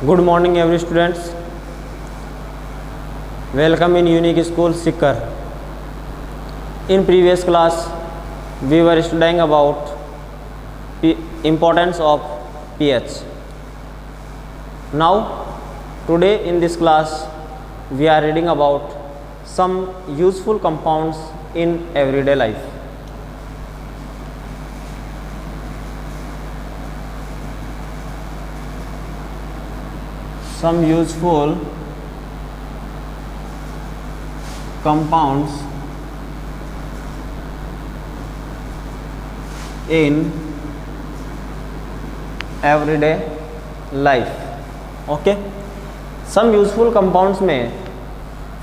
Good morning every students. Welcome in Unique School Sikar. In previous class we were studying about importance of pH. Now today in this class we are reading about some useful compounds in everyday life. Some useful compounds in everyday life. Okay, some useful compounds में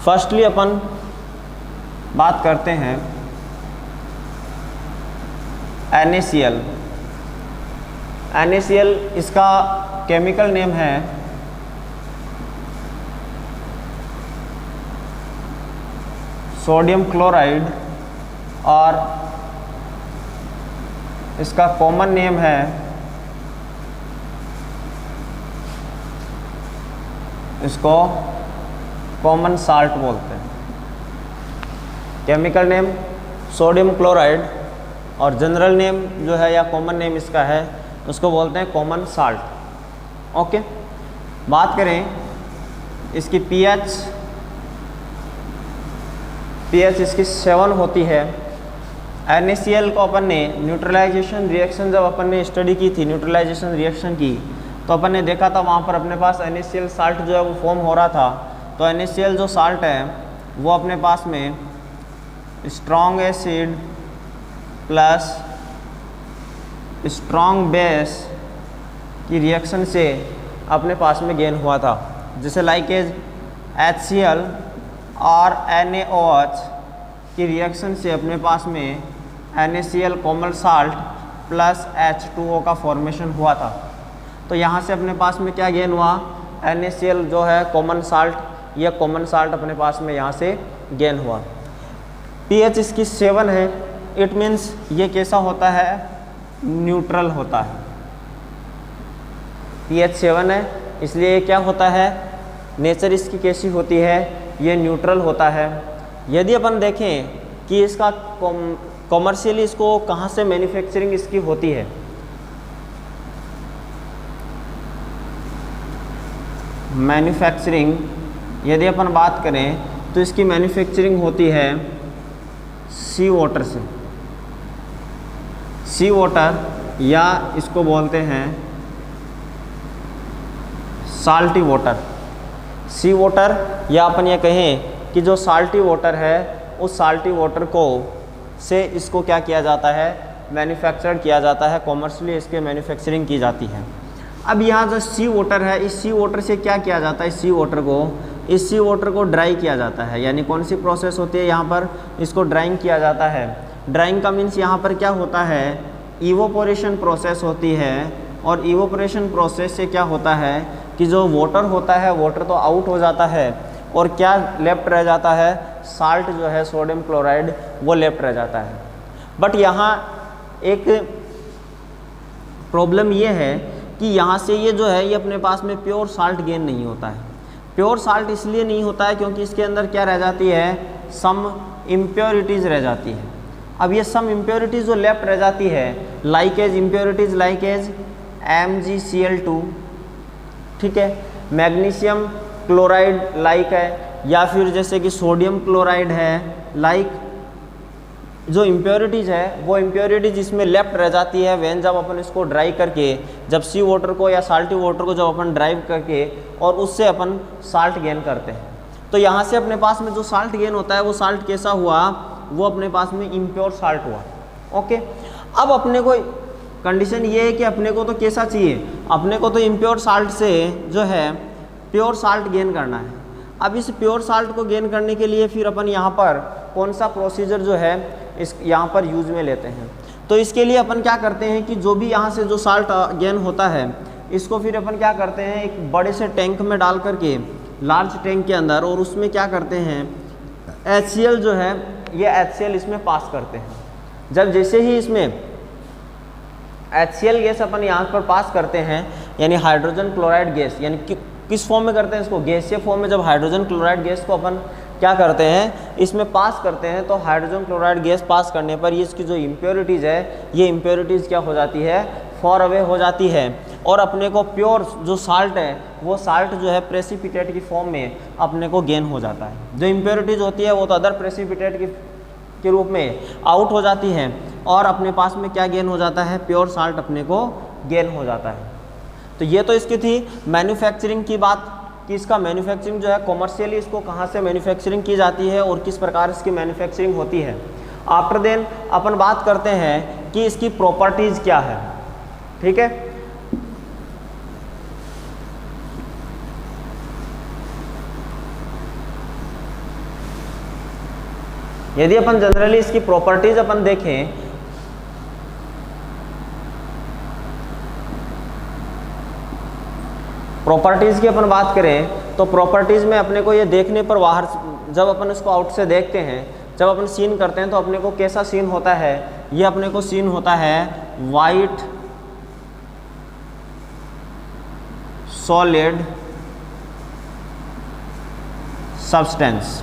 firstly अपन बात करते हैं NaCl. NaCl इसका chemical name है sodium chloride और इसका common name है इसको कॉमन साल्ट बोलते हैं। केमिकल नेम सोडियम क्लोराइड और जनरल नेम जो है या कॉमन नेम इसका है उसको बोलते हैं कॉमन साल्ट। ओके, बात करें इसकी पीएच इसकी 7 होती है। NaCl को अपन ने न्यूट्रलाइजेशन रिएक्शन जब अपन ने स्टडी की थी, न्यूट्रलाइजेशन रिएक्शन की, तो अपन ने देखा था वहाँ पर अपने पास NaCl साल्ट जो है वो फॉर्म हो रहा था। तो NaCl जो साल्ट है वो अपने पास में strong acid plus strong base की रिएक्शन से अपने पास में गेन हुआ था, जैसे लाइक एज HCl और NaOH की रिएक्शन से अपने पास में NaCl common salt plus H2O का फॉर्मेशन हुआ था। तो यहाँ से अपने पास में क्या गेन हुआ, NaCl जो है कॉमन साल्ट, यह कॉमन साल्ट अपने पास में यहाँ से गेन हुआ। pH इसकी 7 है, इट मीन्स ये कैसा होता है, न्यूट्रल होता है। pH 7 है इसलिए ये क्या होता है, नेचर इसकी कैसी होती है, ये न्यूट्रल होता है। यदि अपन देखें कि इसका कॉमर्शियली इसको कहाँ से मैन्युफैक्चरिंग इसकी होती है, मैन्युफैक्चरिंग यदि अपन बात करें तो इसकी मैन्युफैक्चरिंग होती है सी वाटर से। सी वाटर या इसको बोलते हैं साल्टी वाटर। सी वाटर या अपन ये कहें कि जो साल्टी वाटर है उस साल्टी वाटर को से इसको क्या किया जाता है, मैन्युफैक्चर किया जाता है, कॉमर्शियली इसके मैन्युफैक्चरिंग की जाती है। अब यहाँ जो सी वाटर है, इस सी वाटर से क्या किया जाता है, इस सी वाटर को ड्राई किया जाता है। यानी कौन सी प्रोसेस होती है यहाँ पर, इसको ड्राइंग किया जाता है। ड्राइंग का मीन्स यहाँ पर क्या होता है, इवोपोरेशन प्रोसेस होती है। और इवोपोरेशन प्रोसेस से क्या होता है कि जो वाटर होता है, वाटर तो आउट हो जाता है और क्या लेफ्ट रह जाता है, साल्ट जो है सोडियम क्लोराइड वो लेफ्ट रह जाता है। बट यहाँ एक प्रॉब्लम ये है कि यहाँ से ये जो है ये अपने पास में प्योर साल्ट गेन नहीं होता है। प्योर साल्ट इसलिए नहीं होता है क्योंकि इसके अंदर क्या रह जाती है, सम इम्प्योरिटीज़ रह जाती है। अब ये सम इम्प्योरिटीज़ जो लेफ्ट रह जाती है, like as impurities like as MgCl2, ठीक है, मैग्नीशियम क्लोराइड लाइक है, या फिर जैसे कि सोडियम क्लोराइड है लाइक। जो इम्प्योरिटीज़ है वो इम्प्योरिटीज़ इसमें लेफ्ट रह जाती है व्हेन जब अपन इसको ड्राई करके, जब सी वाटर को या साल्टी वाटर को जब अपन ड्राइव करके और उससे अपन साल्ट गेन करते हैं, तो यहाँ से अपने पास में जो साल्ट गेन होता है वो साल्ट कैसा हुआ, वो अपने पास में इम्प्योर साल्ट हुआ। ओके, अब अपने को कंडीशन ये है कि अपने को तो कैसा चाहिए, अपने को तो इम्प्योर साल्ट से जो है प्योर साल्ट गेन करना है। अब इस प्योर साल्ट को गेन करने के लिए फिर अपन यहाँ पर कौन सा प्रोसीजर जो है इस यहाँ पर यूज में लेते हैं। तो इसके लिए अपन क्या करते हैं कि जो भी यहाँ से जो साल्ट गेन होता है इसको फिर अपन क्या करते हैं, एक बड़े से टैंक में डाल करके, लार्ज टैंक के अंदर, और उसमें क्या करते हैं, HCl जो है ये HCl इसमें पास करते हैं। जब जैसे ही इसमें HCl गैस अपन यहाँ पर पास करते हैं, यानी हाइड्रोजन क्लोराइड गैस, यानी कि किस फॉर्म में करते हैं इसको, गैसीय फॉर्म में। जब हाइड्रोजन क्लोराइड गैस को अपन क्या करते हैं, इसमें पास करते हैं, तो हाइड्रोजन क्लोराइड गैस पास करने पर ये इसकी जो इम्प्योरिटीज़ है, ये इम्प्योरिटीज़ क्या हो जाती है, फॉर अवे हो जाती है, और अपने को प्योर जो साल्ट है वो साल्ट जो है प्रेसिपिटेट की फॉर्म में अपने को गेन हो जाता है। जो इम्प्योरिटीज़ होती है वो तो अदर प्रेसिपिटेट के रूप में आउट हो जाती है, और अपने पास में क्या गेन हो जाता है, प्योर साल्ट अपने को गेन हो जाता है। तो ये तो इसकी थी मैन्युफैक्चरिंग की बात कि इसका मैन्युफैक्चरिंग जो है कॉमर्शियली इसको कहाँ से मैन्युफैक्चरिंग की जाती है और किस प्रकार इसकी मैन्युफैक्चरिंग होती है। आफ्टर देन अपन बात करते हैं कि इसकी प्रॉपर्टीज़ क्या है। ठीक है, यदि अपन जनरली इसकी प्रॉपर्टीज अपन देखें, प्रॉपर्टीज की अपन बात करें तो प्रॉपर्टीज में अपने को ये देखने पर बाहर जब अपन इसको आउट से देखते हैं, जब अपन सीन करते हैं तो अपने को कैसा सीन होता है, ये अपने को सीन होता है वाइट सॉलिड सब्सटेंस।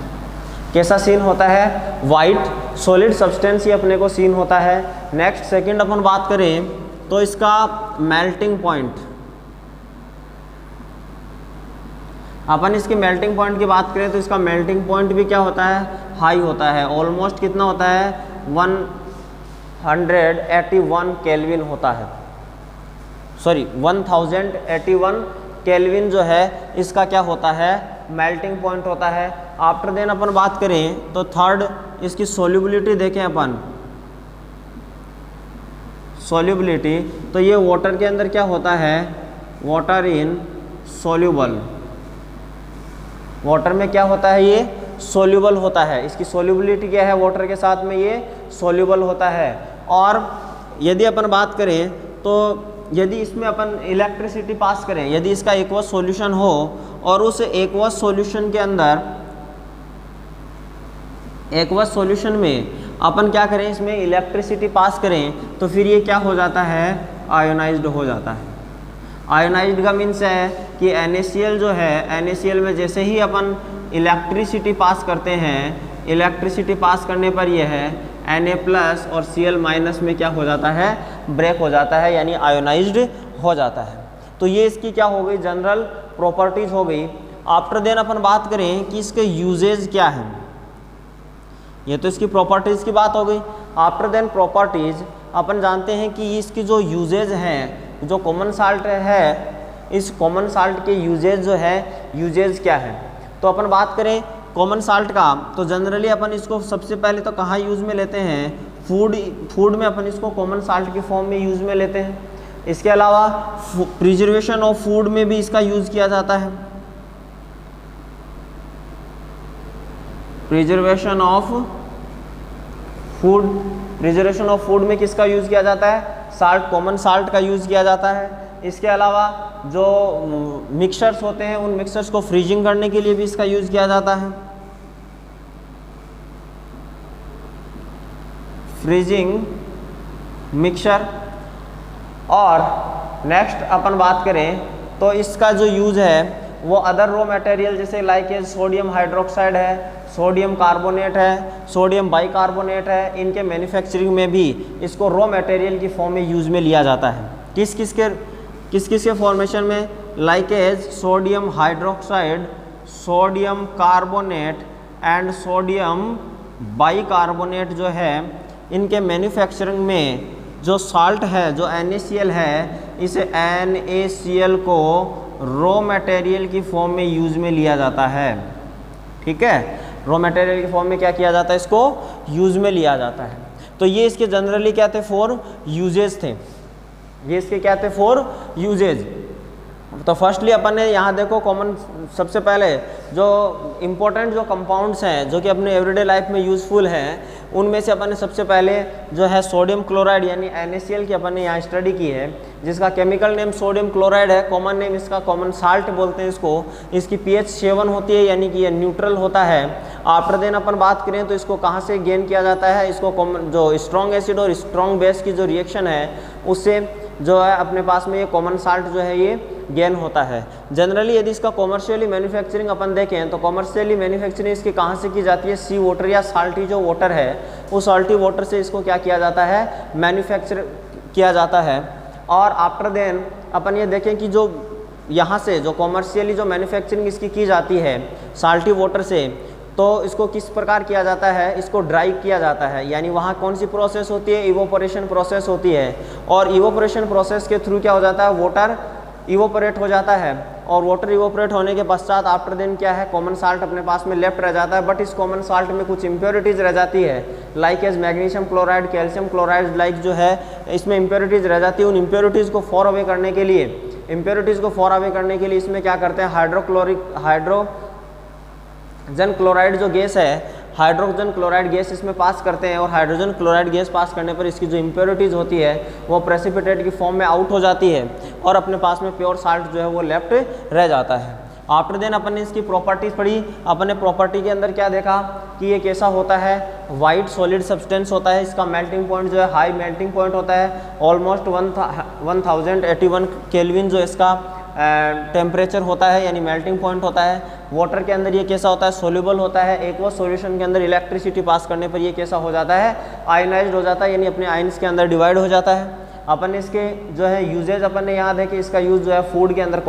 कैसा सीन होता है, वाइट सॉलिड सब्सटेंस ही अपने को सीन होता है। नेक्स्ट सेकंड अपन बात करें तो इसका मेल्टिंग पॉइंट, अपन इसकी मेल्टिंग पॉइंट की बात करें तो इसका मेल्टिंग पॉइंट भी क्या होता है, हाई होता है। ऑलमोस्ट कितना होता है, 181 केल्विन होता है, सॉरी 1081 केल्विन जो है इसका क्या होता है, मेल्टिंग पॉइंट होता है। आफ्टर देन अपन बात करें तो थर्ड इसकी सोल्यूबिलिटी देखें अपन, सोल्यूबिलिटी, तो ये वाटर के अंदर क्या होता है, वाटर इन सोल्यूबल, वाटर में क्या होता है, ये सोल्यूबल होता है। इसकी सोल्यूबिलिटी क्या है, वाटर के साथ में ये सोल्यूबल होता है। और यदि अपन बात करें तो यदि इसमें अपन इलेक्ट्रिसिटी पास करें, यदि इसका एक्वस सॉल्यूशन हो और उस एक्वस सॉल्यूशन के अंदर, एक्वस सॉल्यूशन में अपन क्या करें, इसमें इलेक्ट्रिसिटी पास करें तो फिर ये क्या हो जाता है, आयोनाइज्ड हो जाता है। आयोनाइज्ड का मीन्स है कि NaCl जो है, NaCl में जैसे ही अपन इलेक्ट्रिसिटी पास करते हैं, इलेक्ट्रिसिटी पास करने पर यह है Na+ और Cl- में क्या हो जाता है, ब्रेक हो जाता है, यानी आयोनाइज्ड हो जाता है। तो ये इसकी क्या हो गई, जनरल प्रॉपर्टीज़ हो गई। आफ्टर देन अपन बात करें कि इसके यूजेज क्या हैं, ये तो इसकी प्रॉपर्टीज़ की बात हो गई। आफ्टर देन प्रॉपर्टीज़ अपन जानते हैं कि इसकी जो यूजेज हैं, जो कॉमन साल्ट है, इस कॉमन साल्ट के यूजेज जो है, यूजेज क्या है। तो अपन बात करें कॉमन साल्ट का तो जनरली अपन इसको सबसे पहले तो कहाँ यूज़ में लेते हैं, फूड में अपन इसको कॉमन साल्ट की फॉर्म में यूज़ में लेते हैं। इसके अलावा प्रिजर्वेशन ऑफ फूड में भी इसका यूज़ किया जाता है। Preservation of food, preservation of food में किसका यूज़ किया जाता है, साल्ट, कॉमन साल्ट का यूज़ किया जाता है। इसके अलावा जो मिक्सचर्स होते हैं उन मिक्सचर्स को फ्रीजिंग करने के लिए भी इसका यूज़ किया जाता है, फ्रीजिंग मिक्सचर। और नेक्स्ट अपन बात करें तो इसका जो यूज़ है वो अदर रॉ मटेरियल जैसे लाइक सोडियम हाइड्रोक्साइड है, सोडियम कार्बोनेट है, सोडियम बाइकार्बोनेट है, इनके मैन्युफैक्चरिंग में भी इसको रॉ मटेरियल की फॉर्म में यूज़ में लिया जाता है। किस किस के फॉर्मेशन में, like sodium hydroxide, sodium carbonate and sodium bicarbonate जो है, इनके मैन्युफैक्चरिंग में जो साल्ट है, जो NaCl है, इस NaCl को रॉ मटेरियल की फॉर्म में यूज़ में लिया जाता है। ठीक है, रॉ मटेरियल की फॉर्म में क्या किया जाता है, इसको यूज़ में लिया जाता है। तो ये इसके जनरली क्या थे, 4 यूजेज थे, ये इसके क्या थे, 4 यूजेज। तो फर्स्टली अपन ने यहाँ देखो कॉमन, सबसे पहले जो इम्पोर्टेंट जो कंपाउंड्स हैं जो कि अपने एवरीडे लाइफ में यूज़फुल हैं, उनमें से अपन ने सबसे पहले जो है सोडियम क्लोराइड यानी NaCl की अपन ने यहाँ स्टडी की है, जिसका केमिकल नेम सोडियम क्लोराइड है, कॉमन नेम इसका कॉमन साल्ट बोलते हैं इसको। इसकी pH 7 होती है, यानी कि ये न्यूट्रल होता है। आफ्टर देन अपन बात करें तो इसको कहाँ से गेन किया जाता है, इसको कॉमन जो स्ट्रॉन्ग एसिड और स्ट्रॉन्ग बेस की जो रिएक्शन है उससे जो है अपने पास में ये कॉमन साल्ट जो है ये गेन होता है। जनरली यदि इसका कॉमर्शियली मैन्युफैक्चरिंग अपन देखें तो कॉमर्शियली मैन्युफैक्चरिंग इसकी कहाँ से की जाती है, सी वाटर या साल्टी जो वाटर है उस साल्टी वाटर से इसको क्या किया जाता है, मैन्युफैक्चर किया जाता है। और आफ्टर देन अपन ये देखें कि जो यहाँ से जो कॉमर्शियली जो मैन्युफैक्चरिंग इसकी की जाती है साल्टी वाटर से, तो इसको किस प्रकार किया जाता है, इसको ड्राई किया जाता है। यानी वहाँ कौन सी प्रोसेस होती है, इवोपोरेशन प्रोसेस होती है। और इवोपोरेशन प्रोसेस के थ्रू क्या हो जाता है, वाटर इवोपोरेट हो जाता है। और वाटर इवोपोरेट होने के पश्चात आफ्टर देन क्या है, कॉमन साल्ट अपने पास में लेफ्ट रह जाता है। बट इस कॉमन साल्ट में कुछ इम्प्योरिटीज़ रह जाती है, like as magnesium chloride, calcium chloride, like जो है इसमें इम्प्योरिटीज़ रह जाती है। उन इम्प्योरिटीज़ को फॉर अवे करने के लिए इसमें क्या करते हैं, हाइड्रोजन क्लोराइड जो गैस है, हाइड्रोजन क्लोराइड गैस इसमें पास करते हैं। और हाइड्रोजन क्लोराइड गैस पास करने पर इसकी जो इम्प्योरिटीज़ होती है वो प्रेसिपिटेट की फॉर्म में आउट हो जाती है और अपने पास में प्योर साल्ट जो है वो लेफ्ट रह जाता है। आफ्टर देन अपन ने इसकी प्रॉपर्टीज पढ़ी। अपन ने प्रॉपर्टी के अंदर क्या देखा कि ये कैसा होता है, वाइट सॉलिड सब्सटेंस होता है। इसका मेल्टिंग पॉइंट जो है हाई मेल्टिंग पॉइंट होता है, ऑलमोस्ट 1081 केल्विन जो इसका टेम्परेचर होता है, यानी मेल्टिंग पॉइंट होता है। वाटर के अंदर ये कैसा होता है, सोल्यूबल होता है। एक्वस सॉल्यूशन के अंदर इलेक्ट्रिसिटी पास करने पर ये कैसा हो जाता है, आयनाइज्ड हो जाता है, यानी अपने आयंस के अंदर डिवाइड हो जाता है। अपन इसके जो है यूजेज अपन ने यहाँ देखे, इसका यूज़ जो है फूड के अंदर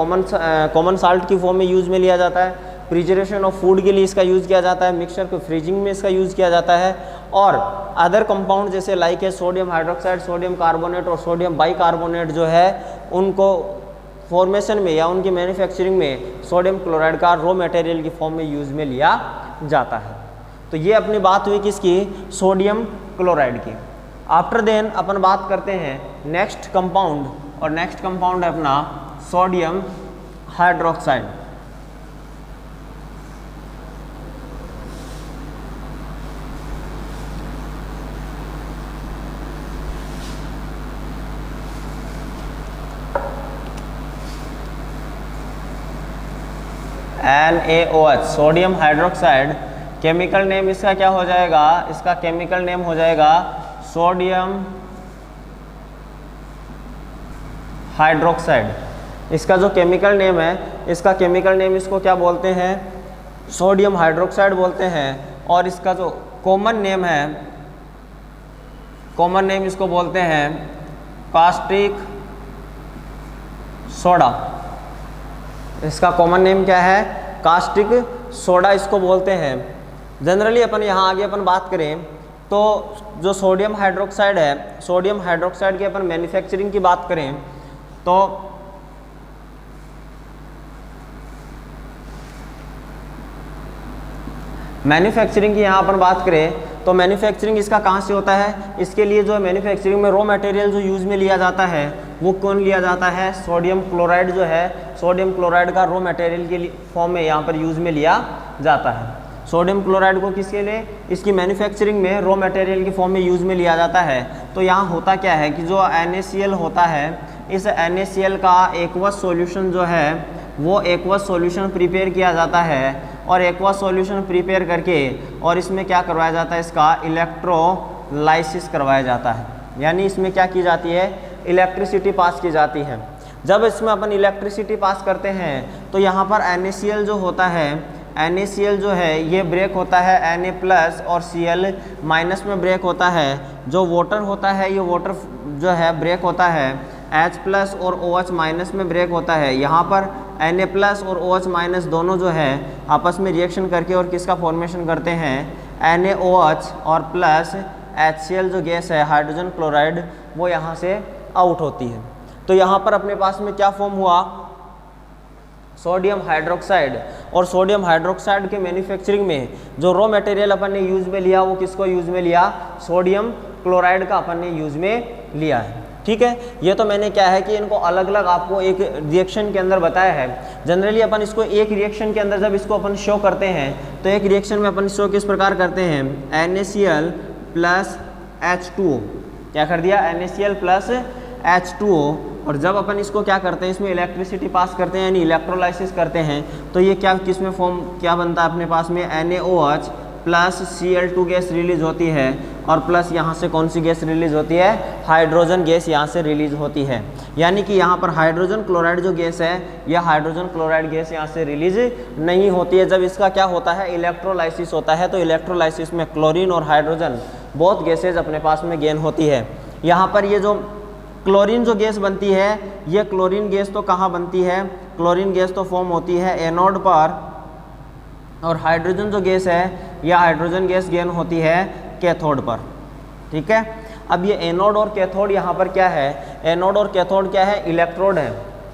कॉमन साल्ट की फॉर्म में यूज़ में लिया जाता है। प्रिजर्वेशन ऑफ फूड के लिए इसका यूज़ किया जाता है। मिक्सचर को फ्रीजिंग में इसका यूज़ किया जाता है। और अदर कंपाउंड जैसे लाइक है सोडियम हाइड्रोक्साइड, सोडियम कार्बोनेट और सोडियम बाइकार्बोनेट जो है उनको फॉर्मेशन में या उनकी मैन्युफैक्चरिंग में सोडियम क्लोराइड का रॉ मटेरियल की फॉर्म में यूज़ में लिया जाता है। तो ये अपनी बात हुई किसकी, सोडियम क्लोराइड की। आफ्टर देन अपन बात करते हैं नेक्स्ट कंपाउंड, और नेक्स्ट कंपाउंड है अपना sodium hydroxide. NaOH sodium hydroxide, chemical name इसका क्या हो जाएगा, इसका केमिकल नेम हो जाएगा सोडियम हाइड्रोक्साइड। इसका जो केमिकल नेम है, इसका केमिकल नेम इसको क्या बोलते हैं, सोडियम हाइड्रोक्साइड बोलते हैं। और इसका जो कॉमन नेम है, कॉमन नेम इसको बोलते हैं कास्टिक सोडा। इसका कॉमन नेम क्या है, कास्टिक सोडा इसको बोलते हैं। जनरली अपन यहाँ आगे अपन बात करें तो जो सोडियम हाइड्रोक्साइड है, सोडियम हाइड्रोक्साइड की अपन मैन्युफैक्चरिंग की बात करें तो मैन्युफैक्चरिंग की यहाँ अपन बात करें तो मैन्युफैक्चरिंग इसका कहाँ से होता है, इसके लिए जो मैन्युफैक्चरिंग में रॉ मटेरियल जो यूज़ में लिया जाता है वो कौन लिया जाता है, सोडियम क्लोराइड जो है, सोडियम क्लोराइड का रॉ मटेरियल के फॉर्म में यहाँ पर यूज़ में लिया जाता है। सोडियम क्लोराइड को किसके लिए, इसकी मैन्युफैक्चरिंग में रॉ मटेरियल की फॉर्म में यूज़ में लिया जाता है। तो यहाँ होता क्या है कि जो NaCl होता है, इस NaCl का एक्वस सॉल्यूशन जो है वो एक्वस सॉल्यूशन प्रिपेयर किया जाता है। और एक्वस सॉल्यूशन प्रिपेयर करके और इसमें क्या करवाया जाता है, इसका इलेक्ट्रोलाइसिस करवाया जाता है। यानी इसमें क्या की जाती है, इलेक्ट्रिसिटी पास की जाती है। जब इसमें अपन इलेक्ट्रिसिटी पास करते हैं तो यहाँ पर NaCl जो होता है, NaCl जो है ये ब्रेक होता है Na+ और Cl- में ब्रेक होता है। जो वाटर होता है ये वाटर जो है ब्रेक होता है H+ और OH- में ब्रेक होता है। यहाँ पर Na+ और OH- दोनों जो है आपस में रिएक्शन करके और किसका फॉर्मेशन करते हैं, NaOH और प्लस HCl जो गैस है हाइड्रोजन क्लोराइड वो यहाँ से आउट होती है। तो यहाँ पर अपने पास में क्या फॉर्म हुआ, सोडियम हाइड्रोक्साइड। और सोडियम हाइड्रोक्साइड के मैन्युफैक्चरिंग में जो रॉ मटेरियल अपन ने यूज़ में लिया वो किसको यूज़ में लिया, सोडियम क्लोराइड का अपन ने यूज़ में लिया है। ठीक है, ये तो मैंने क्या है कि इनको अलग अलग आपको एक रिएक्शन के अंदर बताया है। जनरली अपन इसको एक रिएक्शन के अंदर जब इसको अपन शो करते हैं तो एक रिएक्शन में अपन शो किस प्रकार करते हैं, NaCl + H2O, क्या कर दिया, NaCl + H2O। और जब अपन इसको क्या करते हैं, इसमें इलेक्ट्रिसिटी पास करते हैं यानी इलेक्ट्रोलाइसिस करते हैं तो ये क्या किस में फॉर्म क्या बनता है अपने पास में, NaOH plus Cl2 gas release होती है और प्लस यहाँ से कौन सी गैस रिलीज होती है, हाइड्रोजन गैस यहाँ से रिलीज होती है। यानी कि यहाँ पर हाइड्रोजन क्लोराइड जो गैस है, यह हाइड्रोजन क्लोराइड गैस यहाँ से रिलीज नहीं होती है। जब इसका क्या होता है, इलेक्ट्रोलाइसिस होता है, तो इलेक्ट्रोलाइसिस में क्लोरीन और हाइड्रोजन बहुत गैसेज अपने पास में गेन होती है। यहाँ पर ये जो क्लोरीन जो गैस बनती है, ये क्लोरीन गैस तो कहाँ बनती है, क्लोरीन गैस तो फॉर्म होती है एनोड पर, और हाइड्रोजन जो गैस है, यह हाइड्रोजन गैस गेन होती है कैथोड पर। ठीक है, अब ये एनोड और कैथोड यहाँ पर क्या है, एनोड और कैथोड क्या है, इलेक्ट्रोड है।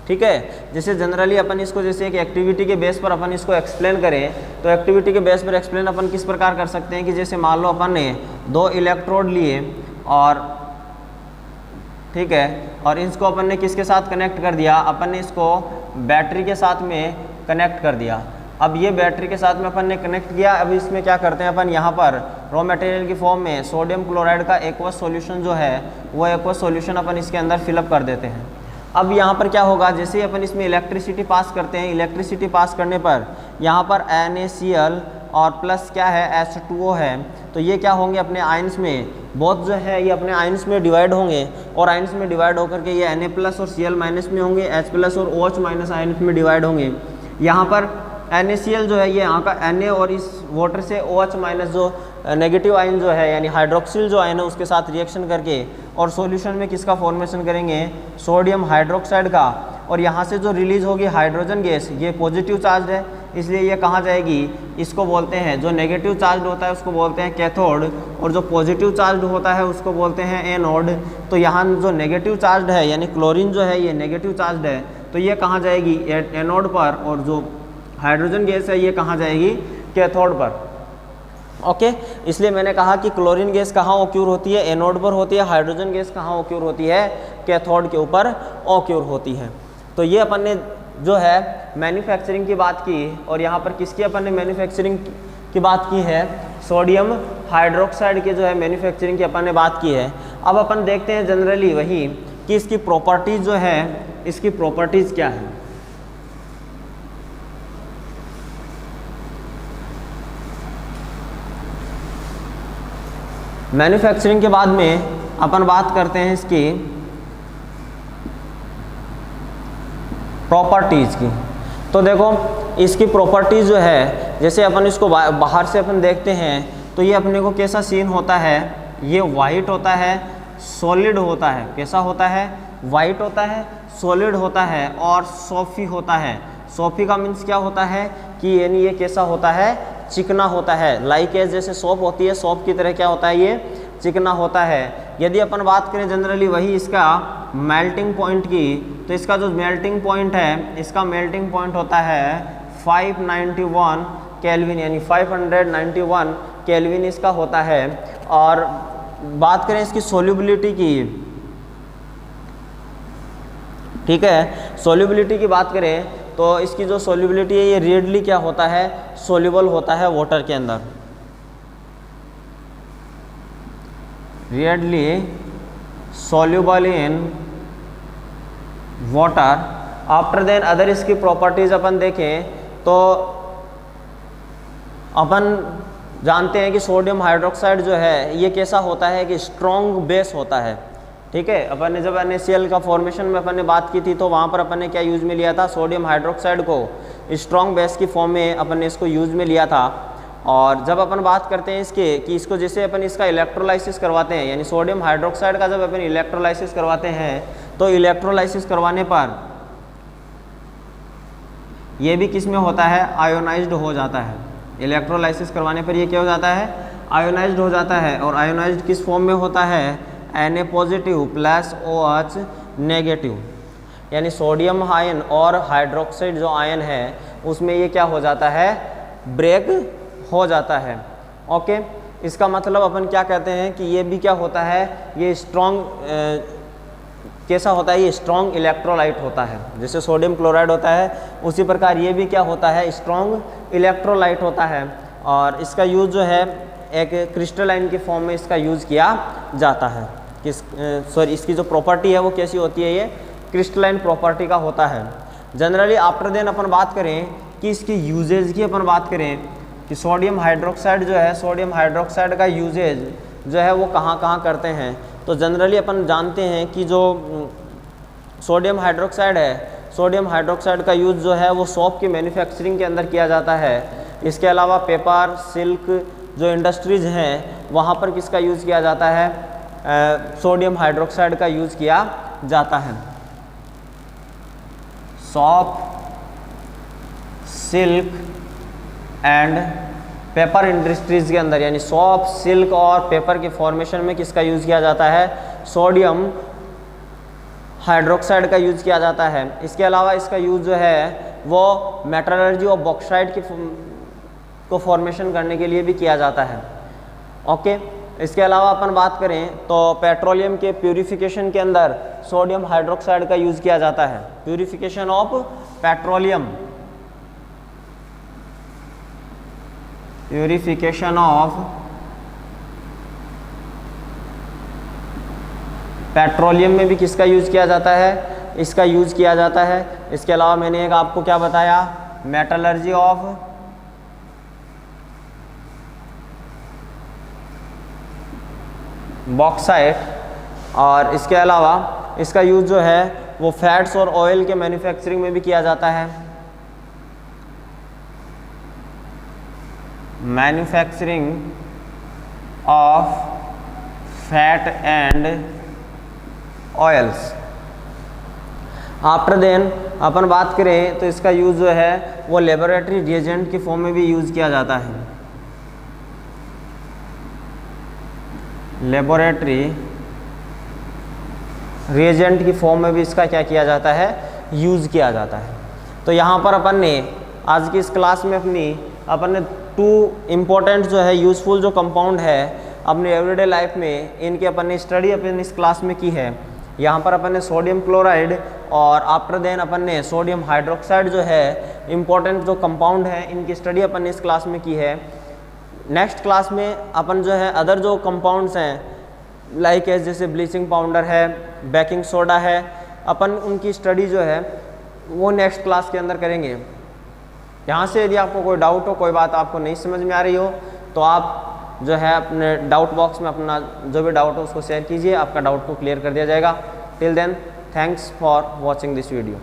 ठीक है, जैसे जनरली अपन इसको जैसे एक एक्टिविटी के बेस पर अपन इसको एक्सप्लेन करें, तो एक्टिविटी के बेस पर एक्सप्लेन अपन किस प्रकार कर सकते हैं कि जैसे मान लो अपन ने 2 इलेक्ट्रोड लिए और ठीक है, और इसको अपन ने किसके साथ कनेक्ट कर दिया, अपन ने इसको बैटरी के साथ में कनेक्ट कर दिया। अब ये बैटरी के साथ में अपन ने कनेक्ट किया। अब इसमें क्या करते हैं अपन, यहाँ पर रॉ मटेरियल की फॉर्म में सोडियम क्लोराइड का एक्वस सॉल्यूशन जो है, वो एक्वस सॉल्यूशन अपन इसके अंदर फिलअप कर देते हैं। अब यहाँ पर क्या होगा, जैसे ही अपन इसमें इलेक्ट्रिसिटी पास करते हैं, इलेक्ट्रिसिटी पास करने पर यहाँ पर NaCl और प्लस क्या है, H2O है, तो ये क्या होंगे, अपने आयंस में बोथ जो है ये अपने आयंस में डिवाइड होंगे, और आयंस में डिवाइड होकर के ये Na प्लस और Cl माइनस में होंगे, H प्लस और OH माइनस आयंस में डिवाइड होंगे। यहाँ पर NaCl जो है ये यहाँ का Na और इस वाटर से OH माइनस जो नेगेटिव आयन जो है यानी हाइड्रोक्सिल जो आयन है उसके साथ रिएक्शन करके और सॉल्यूशन में किसका फॉर्मेशन करेंगे, सोडियम हाइड्रोक्साइड का, और यहाँ से जो रिलीज होगी हाइड्रोजन गैस, ये पॉजिटिव चार्ज है, इसलिए ये कहाँ जाएगी, इसको बोलते हैं, जो नेगेटिव चार्ज होता है उसको बोलते हैं कैथोड, और जो पॉजिटिव चार्ज होता है उसको बोलते हैं एनोड। तो यहाँ जो नेगेटिव चार्ज है यानी क्लोरीन जो है ये नेगेटिव चार्ज है, तो ये कहाँ जाएगी, एनोड पर, और जो हाइड्रोजन गैस है ये कहाँ जाएगी, कैथोड पर। ओके, इसलिए मैंने कहा कि क्लोरीन गैस कहाँ ऑक्यूर होती है, एनोड पर होती है, हाइड्रोजन गैस कहाँ ऑक्यूर होती है, कैथोड के ऊपर ऑक्यूर होती है। तो ये अपन ने जो है मैन्युफैक्चरिंग की बात की, और यहाँ पर किसकी अपन ने मैन्युफैक्चरिंग की बात की है, सोडियम हाइड्रोक्साइड के जो है मैन्युफैक्चरिंग की अपन ने बात की है। अब अपन देखते हैं जनरली वही कि इसकी प्रॉपर्टीज़ जो है, इसकी प्रॉपर्टीज़ क्या है। मैन्युफैक्चरिंग के बाद में अपन बात करते हैं इसकी प्रॉपर्टीज़ की। तो देखो इसकी प्रॉपर्टीज़ जो है, जैसे अपन इसको बाहर से अपन देखते हैं तो ये अपने को कैसा सीन होता है, ये वाइट होता है, सॉलिड होता है, कैसा होता है, वाइट होता है, सॉलिड होता है और सॉफी होता है। सॉफी का मीन्स क्या होता है कि यानी ये कैसा होता है, चिकना होता है, लाइक एज जैसे सॉप होती है, सॉप की तरह क्या होता है, ये चिकना होता है। यदि अपन बात करें जनरली वही इसका मेल्टिंग पॉइंट की, तो इसका जो मेल्टिंग पॉइंट है, इसका मेल्टिंग पॉइंट होता है 591 केल्विन, यानी 591 केल्विन इसका होता है। और बात करें इसकी सोल्यूबिलिटी की, ठीक है, सोल्यूबिलिटी की बात करें तो इसकी जो सोल्यूबिलिटी है ये रेडली क्या होता है, सोल्यूबल होता है वाटर के अंदर, readily soluble in water. After then other इसकी प्रॉपर्टीज अपन देखें तो अपन जानते हैं कि सोडियम हाइड्रोक्साइड जो है ये कैसा होता है कि स्ट्रॉन्ग बेस होता है। ठीक है, अपन ने जब NaCl का फॉर्मेशन में अपन ने बात की थी तो वहाँ पर अपन ने क्या यूज़ में लिया था, सोडियम हाइड्रोक्साइड को स्ट्रॉन्ग बेस की फॉर्म में अपन ने इसको यूज़ में लिया था। और जब अपन बात करते हैं इसके कि इसको जैसे अपन इसका इलेक्ट्रोलाइसिस करवाते हैं, यानी सोडियम हाइड्रोक्साइड का जब अपन इलेक्ट्रोलाइसिस करवाते हैं तो इलेक्ट्रोलाइसिस करवाने पर ये भी किस में होता है, आयोनाइज्ड हो जाता है। इलेक्ट्रोलाइसिस करवाने पर ये क्या हो जाता है, आयोनाइज्ड हो जाता है। और आयोनाइज्ड किस फॉर्म में होता है, Na positive plus OH negative, यानी सोडियम आयन और हाइड्रोक्साइड जो आयन है उसमें ये क्या हो जाता है, ब्रेक हो जाता है। ओके, इसका मतलब अपन क्या कहते हैं कि ये भी क्या होता है, ये स्ट्रॉन्ग कैसा होता है, ये स्ट्रॉन्ग इलेक्ट्रोलाइट होता है। जैसे सोडियम क्लोराइड होता है उसी प्रकार ये भी क्या होता है, स्ट्रॉन्ग इलेक्ट्रोलाइट होता है। और इसका यूज़ जो है एक क्रिस्टलाइन की फॉर्म में इसका यूज़ किया जाता है। इसकी जो प्रॉपर्टी है वो कैसी होती है, ये क्रिस्टलाइन प्रॉपर्टी का होता है जनरली। आफ्टर देन अपन बात करें कि इसकी यूजेज की अपन बात करें कि सोडियम हाइड्रोक्साइड जो है, सोडियम हाइड्रोक्साइड का यूजेज जो है वो कहाँ कहाँ करते हैं। तो जनरली अपन जानते हैं कि जो सोडियम हाइड्रोक्साइड है, सोडियम हाइड्रोक्साइड का यूज़ जो है वो सोप की मैन्युफैक्चरिंग के अंदर किया जाता है। इसके अलावा पेपर, सिल्क जो इंडस्ट्रीज़ हैं वहाँ पर किसका यूज़ किया जाता है, सोडियम हाइड्रोक्साइड का यूज़ किया जाता है। Soap, silk and paper industries के अंदर, यानी सोप, सिल्क और पेपर के फॉर्मेशन में किसका यूज़ किया जाता है, सोडियम हाइड्रोक्साइड का यूज़ किया जाता है। इसके अलावा इसका यूज़ जो है वो मेटलर्जी और बॉक्साइट को फॉर्मेशन करने के लिए भी किया जाता है। ओके, इसके अलावा अपन बात करें तो पेट्रोलियम के प्यूरिफिकेशन के अंदर सोडियम हाइड्रोक्साइड का यूज़ किया जाता है। Purification of petroleum, purification of petroleum में भी किसका यूज़ किया जाता है, इसका यूज़ किया जाता है। इसके अलावा मैंने एक आपको क्या बताया, मेटलर्जी ऑफ बॉक्साइट, और इसके अलावा इसका यूज़ जो है वो फैट्स और ऑयल के मैन्युफैक्चरिंग में भी किया जाता है। Manufacturing of fat and oils. After then अपन बात करें तो इसका यूज़ जो है वो लेबोरेटरी रिएजेंट की फॉर्म में भी यूज़ किया जाता है। लेबोरेटरी रिएजेंट की फॉर्म में भी इसका क्या किया जाता है, यूज़ किया जाता है। तो यहाँ पर अपन ने आज की इस क्लास में अपन ने 2 इम्पोर्टेंट जो है यूज़फुल जो कंपाउंड है अपने एवरीडे लाइफ में, इनकी अपन ने स्टडी अपन इस क्लास में की है। यहाँ पर अपन ने सोडियम क्लोराइड और आफ्टर देन अपन ने सोडियम हाइड्रोक्साइड जो है इम्पोर्टेंट जो कंपाउंड है इनकी स्टडी अपन ने इस क्लास में की है। नेक्स्ट क्लास में अपन जो है अदर जो कंपाउंड्स हैं लाइक जैसे ब्लीचिंग पाउडर है, बेकिंग सोडा है, अपन उनकी स्टडी जो है वो नेक्स्ट क्लास के अंदर करेंगे। यहाँ से यदि आपको कोई डाउट हो, कोई बात आपको नहीं समझ में आ रही हो तो आप जो है अपने डाउट बॉक्स में अपना जो भी डाउट हो उसको शेयर कीजिए, आपका डाउट को क्लियर कर दिया जाएगा। Till then, thanks for watching this video.